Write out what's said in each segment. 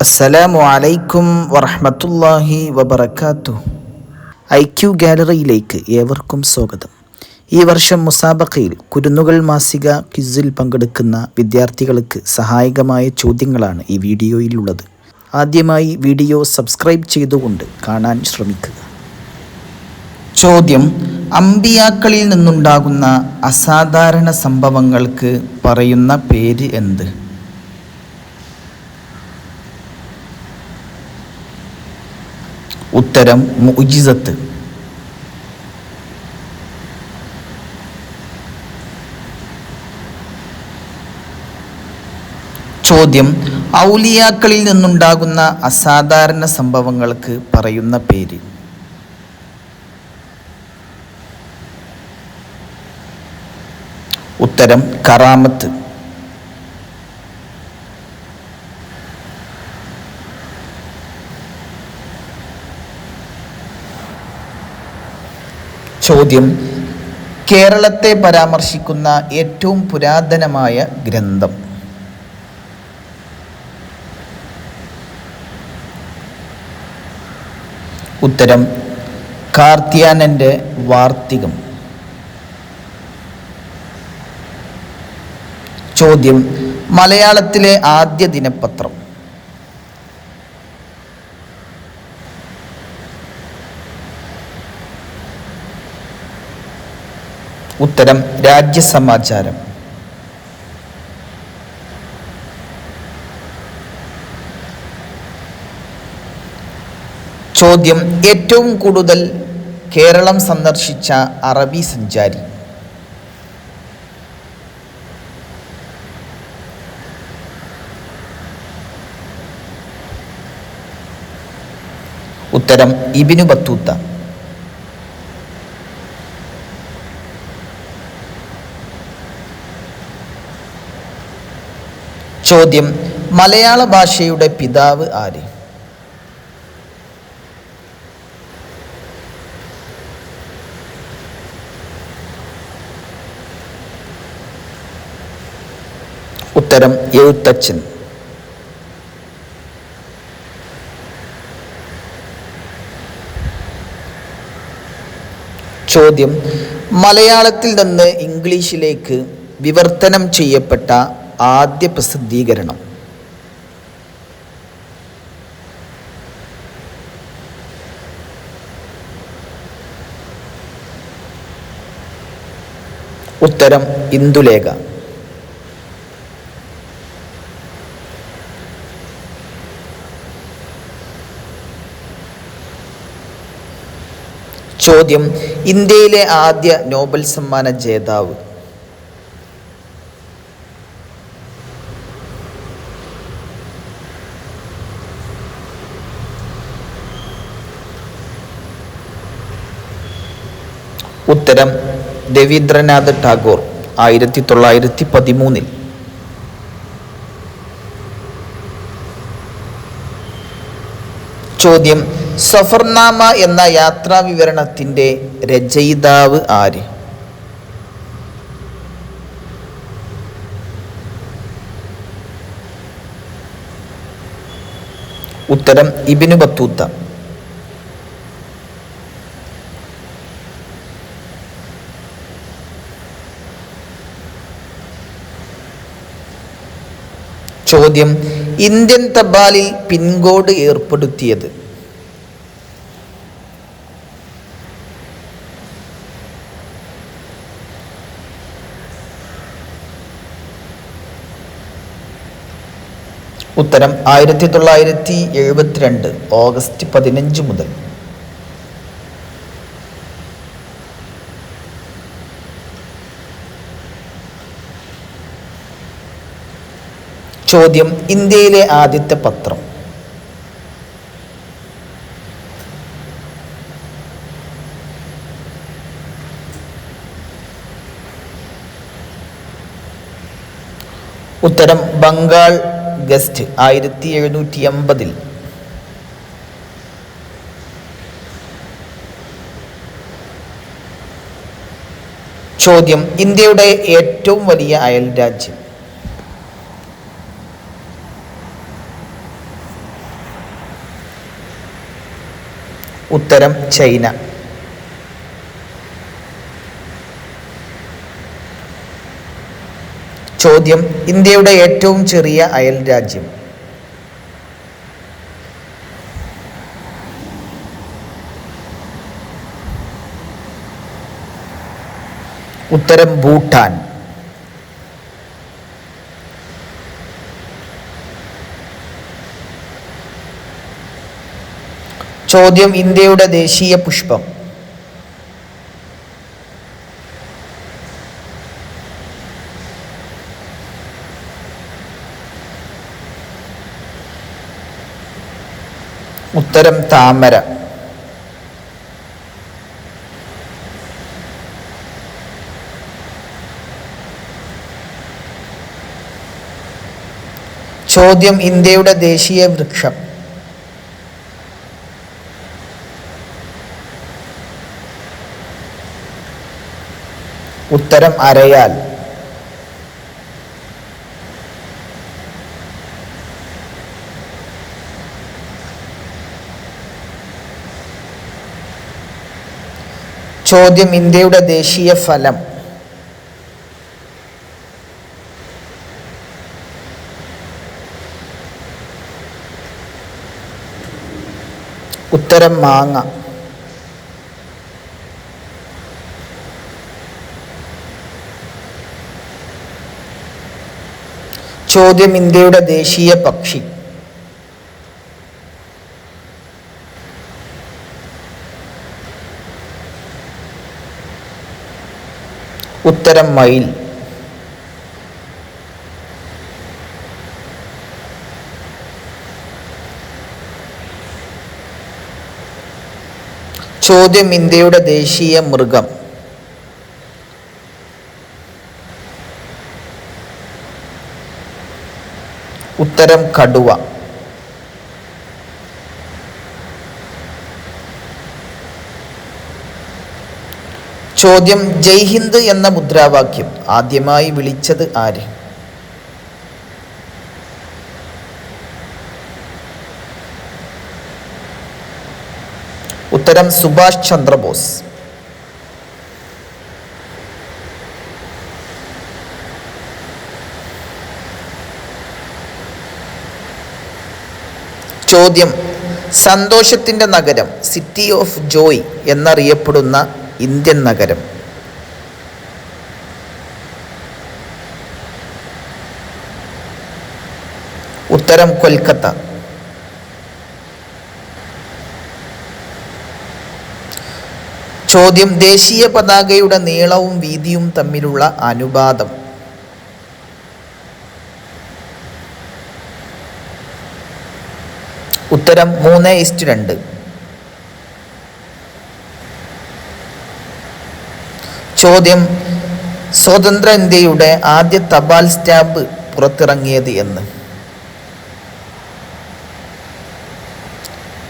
അസ്സലാമു അലൈക്കും വറഹ്മത്തുള്ളാഹി വബറകാതുഹു. IQ ഗാലറിയിലേക്ക് ഏവർക്കും സ്വാഗതം. ഈ വർഷം മുസാബഖയിൽ കുരുന്നുകൾ മാസിക ക്വിസിൽ പങ്കെടുക്കുന്ന വിദ്യാർത്ഥികൾക്ക് സഹായകമായ ചോദ്യങ്ങളാണ് ഈ വീഡിയോയിലുള്ളത്. ആദ്യമായി വീഡിയോ സബ്സ്ക്രൈബ് ചെയ്തുകൊണ്ട് കാണാൻ ശ്രമിക്കുക. ചോദ്യം: അമ്പിയാക്കളിൽ നിന്നുണ്ടാകുന്ന അസാധാരണ സംഭവങ്ങൾക്ക് പറയുന്ന പേര് എന്ത്? ഉത്തരം മുഅ്ജിസത്ത്. ചോദ്യം: ഔലിയാക്കളിൽ നിന്നുണ്ടാകുന്ന അസാധാരണ സംഭവങ്ങൾക്ക് പറയുന്ന പേര്? ഉത്തരം കറാമത്ത്. ചോദ്യം: കേരളത്തെ പരാമർശിക്കുന്ന ഏറ്റവും പുരാതനമായ ഗ്രന്ഥം? ഉത്തരം കാർത്യായനന്റെ വാർത്തികം. ചോദ്യം: മലയാളത്തിലെ ആദ്യ ദിനപത്രം? ഉത്തരം രാജ്യസമാചാരം. ചോദ്യം: ഏറ്റവും കൂടുതൽ കേരളം സന്ദർശിച്ച അറബി സഞ്ചാരി? ഉത്തരം ഇബ്നു ബത്തൂത്ത. ചോദ്യം: മലയാള ഭാഷയുടെ പിതാവ് ആര്? ഉത്തരം എഴുത്തച്ഛൻ. ചോദ്യം: മലയാളത്തിൽ നിന്ന് ഇംഗ്ലീഷിലേക്ക് വിവർത്തനം ചെയ്യപ്പെട്ട ആദ്യ പ്രസിദ്ധീകരണം? ഉത്തരം ഇന്ദുലേഖ. ചോദ്യം: ഇന്ത്യയിലെ ആദ്യ നോബൽ സമ്മാന ജേതാവ്? ഉത്തരം രവീന്ദ്രനാഥ് ടാഗോർ, 1913. ചോദ്യം: സഫർനാമ എന്ന യാത്രാ വിവരണത്തിന്റെ രചയിതാവ് ആര്? ഉത്തരം ഇബ്നു ബത്തൂത്ത. ചോദ്യം: ഇന്ത്യൻ തപാലിൽ പിൻകോഡ് ഏർപ്പെടുത്തിയത്? ഉത്തരം 1972 ഓഗസ്റ്റ് 15 മുതൽ. ചോദ്യം: ഇന്ത്യയിലെ ആദ്യത്തെ പത്രം? ഉത്തരം ബംഗാൾ ഗസ്റ്റ്, 1780. ചോദ്യം: ഇന്ത്യയുടെ ഏറ്റവും വലിയ അയൽ രാജ്യം? ഉത്തരം ചൈന. ചോദ്യം: ഇന്ത്യയുടെ ഏറ്റവും ചെറിയ അയൽ രാജ്യം? ഉത്തരം ഭൂട്ടാൻ. ചോദ്യം: ഇന്ത്യയുടെ ദേശീയ പുഷ്പം? ഉത്തരം താമര. ചോദ്യം: ഇന്ത്യയുടെ ദേശീയ വൃക്ഷം? ഉത്തരം അരയാൽ. ചോദ്യം: ഇന്ത്യയുടെ ദേശീയ ഫലം? ഉത്തരം മാങ്ങ. ചോദ്യം: ഇന്ത്യയുടെ ദേശീയ പക്ഷി? ഉത്തരം മയിൽ. ചോദ്യം: ഇന്ത്യയുടെ ദേശീയ മൃഗം? ഉത്തരം കടുവ. ചോദ്യം: ജയ് ഹിന്ദ് എന്ന മുദ്രാവാക്യം ആദ്യമായി വിളിച്ചത് ആര്? ഉത്തരം സുഭാഷ് ചന്ദ്രബോസ്. ചോദ്യം: സന്തോഷത്തിൻ്റെ നഗരം, സിറ്റി ഓഫ് ജോയ് എന്നറിയപ്പെടുന്ന ഇന്ത്യൻ നഗരം? ഉത്തരം കൊൽക്കത്ത. ചോദ്യം: ദേശീയ പതാകയുടെ നീളവും വീതിയും തമ്മിലുള്ള അനുപാതം? ഉത്തരം 3:2. ചോദ്യം: സ്വതന്ത്ര ഇന്ത്യയുടെ ആദ്യ തപാൽ സ്റ്റാമ്പ് പുറത്തിറങ്ങിയത് എന്ന്?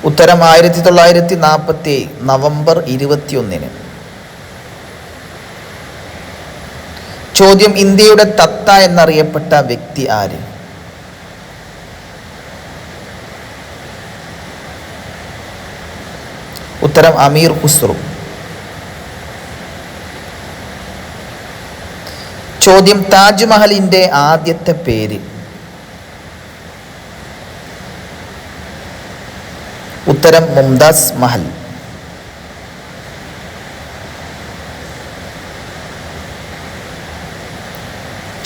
ഉത്തരം 1947 നവംബർ 21. ചോദ്യം: ഇന്ത്യയുടെ തത്ത എന്നറിയപ്പെട്ട വ്യക്തി ആര്? ഉത്തരം അമീർ ഖുസ്രു. ചോദ്യം: താജ്മഹലിൻ്റെ ആദ്യത്തെ പേര്? ഉത്തരം മുംതാസ് മഹൽ.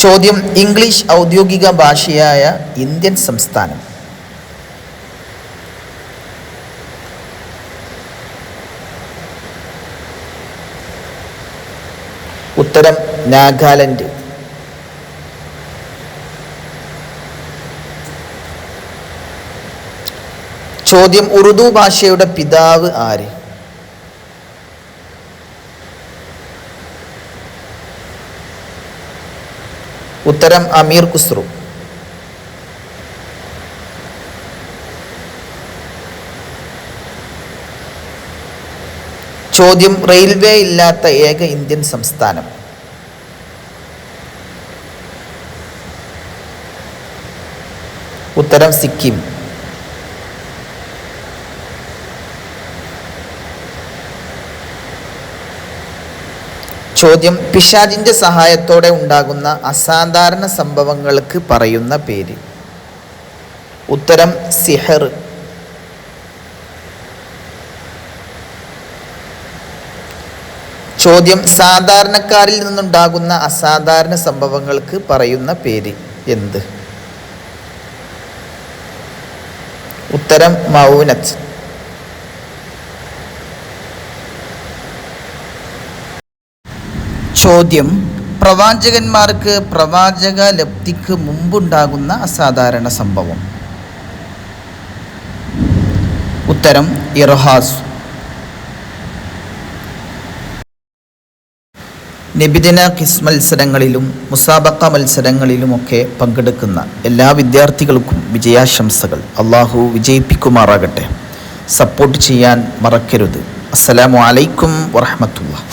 ചോദ്യം: ഇംഗ്ലീഷ് ഔദ്യോഗിക ഭാഷയായ ഇന്ത്യൻ സംസ്ഥാനം? ഉത്തരം നാഗാലാൻഡ്. ചോദ്യം: ഉറുദു ഭാഷയുടെ പിതാവ് ആര്? ഉത്തരം അമീർ ഖുസ്രു. ചോദ്യം: റെയിൽവേ ഇല്ലാത്ത ഏക ഇന്ത്യൻ സംസ്ഥാനം? ഉത്തരം സിക്കിം. ചോദ്യം: പിശാചിന്റെ സഹായത്തോടെ ഉണ്ടാകുന്ന അസാധാരണ സംഭവങ്ങൾക്ക് പറയുന്ന പേര്. ഉത്തരം: സിഹർ. ചോദ്യം: സാധാരണക്കാരിൽ നിന്നുണ്ടാകുന്ന അസാധാരണ സംഭവങ്ങൾക്ക് പറയുന്ന പേര് എന്ത്? ഉത്തരം: മൗനത്ത്. ചോദ്യം: പ്രവാചകന്മാർക്ക് പ്രവാചക ലബ്ധിക്ക് മുമ്പുണ്ടാകുന്ന അസാധാരണ സംഭവം. ഉത്തരം: ഇർഹാസ്. നബിദിന ക്വിസ് മത്സരങ്ങളിലും മുസാബക്ക മത്സരങ്ങളിലുമൊക്കെ പങ്കെടുക്കുന്ന എല്ലാ വിദ്യാർത്ഥികൾക്കും വിജയാശംസകൾ. അള്ളാഹു വിജയിപ്പിക്കുമാറാകട്ടെ. സപ്പോർട്ട് ചെയ്യാൻ മറക്കരുത്. അസ്സലാമു അലൈക്കും വറഹ്മത്തുള്ളാഹി.